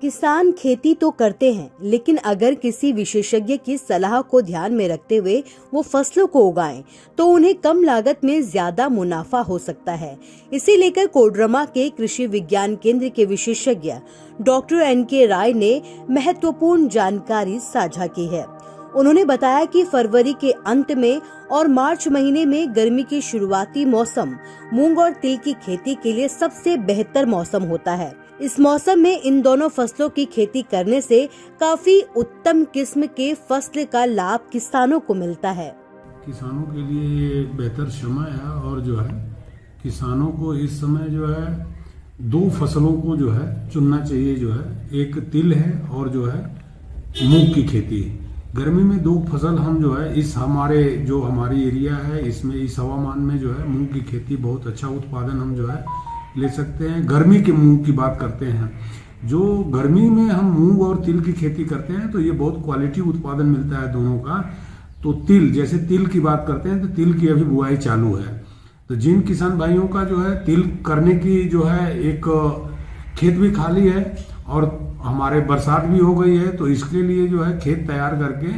किसान खेती तो करते हैं, लेकिन अगर किसी विशेषज्ञ की सलाह को ध्यान में रखते हुए वो फसलों को उगाएं, तो उन्हें कम लागत में ज्यादा मुनाफा हो सकता है। इसी लेकर कोडरमा के कृषि विज्ञान केंद्र के विशेषज्ञ डॉक्टर NK राय ने महत्वपूर्ण जानकारी साझा की है। उन्होंने बताया कि फरवरी के अंत में और मार्च महीने में गर्मी की शुरुआती मौसम मूंग और तिल की खेती के लिए सबसे बेहतर मौसम होता है। इस मौसम में इन दोनों फसलों की खेती करने से काफी उत्तम किस्म के फसल का लाभ किसानों को मिलता है। किसानों के लिए ये बेहतर समय है और जो है किसानों को इस समय जो है दो फसलों को जो है चुनना चाहिए। जो है एक तिल है और जो है मूंग की खेती। गर्मी में दो फसल हम जो है इस हमारी एरिया है इसमें इस हवामान में जो है मूंग की खेती बहुत अच्छा उत्पादन हम जो है ले सकते हैं। गर्मी के मूंग की बात करते हैं, जो गर्मी में हम मूंग और तिल की खेती करते हैं तो ये बहुत क्वालिटी उत्पादन मिलता है दोनों का। तो जैसे तिल की बात करते हैं तो तिल की अभी बुआई चालू है। तो जिन किसान भाइयों का जो है तिल करने की जो है एक खेत भी खाली है और हमारे बरसात भी हो गई है, तो इसके लिए जो है खेत तैयार करके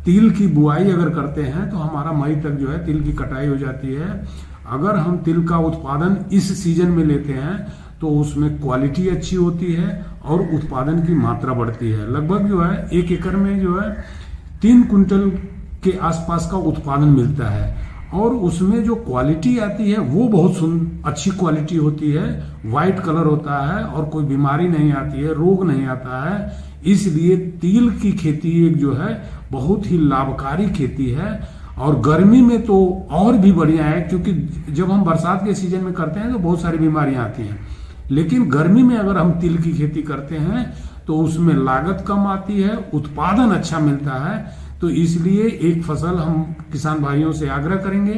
तिल की बुआई अगर करते हैं तो हमारा मई तक जो है तिल की कटाई हो जाती है। अगर हम तिल का उत्पादन इस सीजन में लेते हैं तो उसमें क्वालिटी अच्छी होती है और उत्पादन की मात्रा बढ़ती है। लगभग जो है 1 एकड़ में जो है 3 कुंटल के आसपास का उत्पादन मिलता है और उसमें जो क्वालिटी आती है वो बहुत अच्छी क्वालिटी होती है। व्हाइट कलर होता है और कोई बीमारी नहीं आती है, रोग नहीं आता है। इसलिए तिल की खेती एक जो है बहुत ही लाभकारी खेती है और गर्मी में तो और भी बढ़िया है, क्योंकि जब हम बरसात के सीजन में करते हैं तो बहुत सारी बीमारियां आती हैं, लेकिन गर्मी में अगर हम तिल की खेती करते हैं तो उसमें लागत कम आती है, उत्पादन अच्छा मिलता है। तो इसलिए एक फसल हम किसान भाइयों से आग्रह करेंगे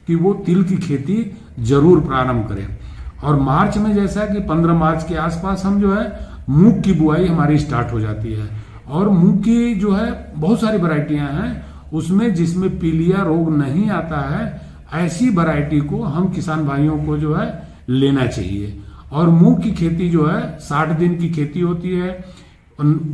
कि वो तिल की खेती जरूर प्रारंभ करें। और मार्च में जैसा कि 15 मार्च के आसपास हम जो है मूंग की बुआई हमारी स्टार्ट हो जाती है। और मूंग की जो है बहुत सारी वैरायटियां हैं, उसमें जिसमें पीलिया रोग नहीं आता है ऐसी वैरायटी को हम किसान भाइयों को जो है लेना चाहिए। और मूंग की खेती जो है 60 दिन की खेती होती है,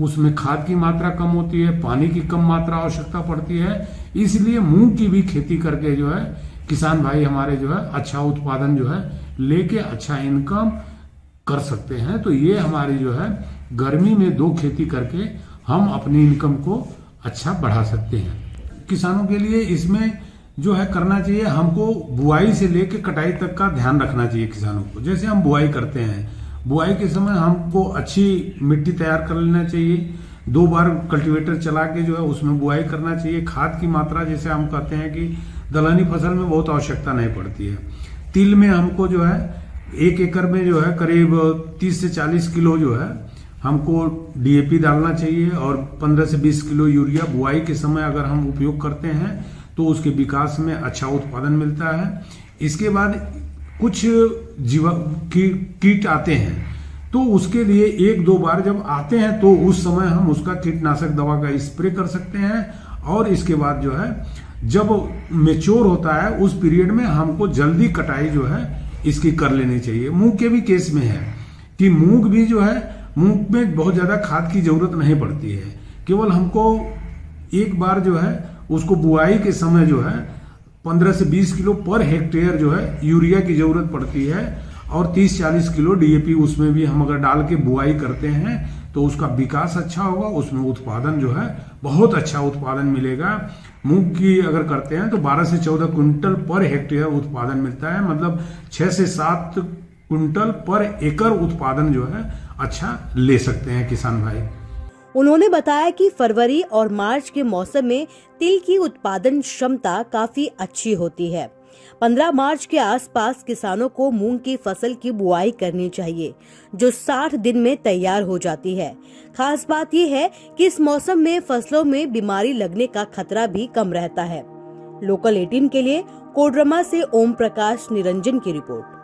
उसमें खाद की मात्रा कम होती है, पानी की कम मात्रा आवश्यकता पड़ती है। इसलिए मूंग की भी खेती करके जो है किसान भाई हमारे जो है अच्छा उत्पादन जो है लेके अच्छा इनकम कर सकते हैं। तो ये हमारी जो है गर्मी में 2 खेती करके हम अपनी इनकम को अच्छा बढ़ा सकते हैं। किसानों के लिए इसमें जो है करना चाहिए, हमको बुआई से लेके कटाई तक का ध्यान रखना चाहिए किसानों को। जैसे हम बुआई करते हैं, बुआई के समय हमको अच्छी मिट्टी तैयार कर लेना चाहिए। 2 बार कल्टीवेटर चला के जो है उसमें बुआई करना चाहिए। खाद की मात्रा जैसे हम कहते हैं कि दलहनी फसल में बहुत आवश्यकता नहीं पड़ती है। तिल में हमको जो है 1 एकड़ में जो है करीब 30 से 40 किलो जो है हमको DAP डालना चाहिए और 15 से 20 किलो यूरिया बुआई के समय अगर हम उपयोग करते हैं तो उसके विकास में अच्छा उत्पादन मिलता है। इसके बाद कुछ कीट आते हैं तो उसके लिए 1-2 बार जब आते हैं तो उस समय हम उसका कीटनाशक दवा का स्प्रे कर सकते हैं। और इसके बाद जो है जब मेच्योर होता है उस पीरियड में हमको जल्दी कटाई जो है इसकी कर लेनी चाहिए। मूंग के भी केस में है कि मूंग भी जो है मूंग में बहुत ज्यादा खाद की जरूरत नहीं पड़ती है, केवल हमको एक बार जो है उसको बुआई के समय जो है 15 से 20 किलो पर हेक्टेयर जो है यूरिया की जरूरत पड़ती है और 30-40 किलो DAP उसमें भी हम अगर डाल के बुआई करते हैं तो उसका विकास अच्छा होगा, उसमें उत्पादन जो है बहुत अच्छा उत्पादन मिलेगा। मूंग की अगर करते हैं तो 12 से 14 कुंटल पर हेक्टेयर उत्पादन मिलता है, मतलब 6 से 7 कुंटल पर एकड़ उत्पादन जो है अच्छा ले सकते हैं किसान भाई। उन्होंने बताया कि फरवरी और मार्च के मौसम में तिल की उत्पादन क्षमता काफी अच्छी होती है। 15 मार्च के आसपास किसानों को मूंग की फसल की बुआई करनी चाहिए, जो 60 दिन में तैयार हो जाती है। खास बात यह है कि इस मौसम में फसलों में बीमारी लगने का खतरा भी कम रहता है। लोकल 18 के लिए कोडरमा से ओम प्रकाश निरंजन की रिपोर्ट।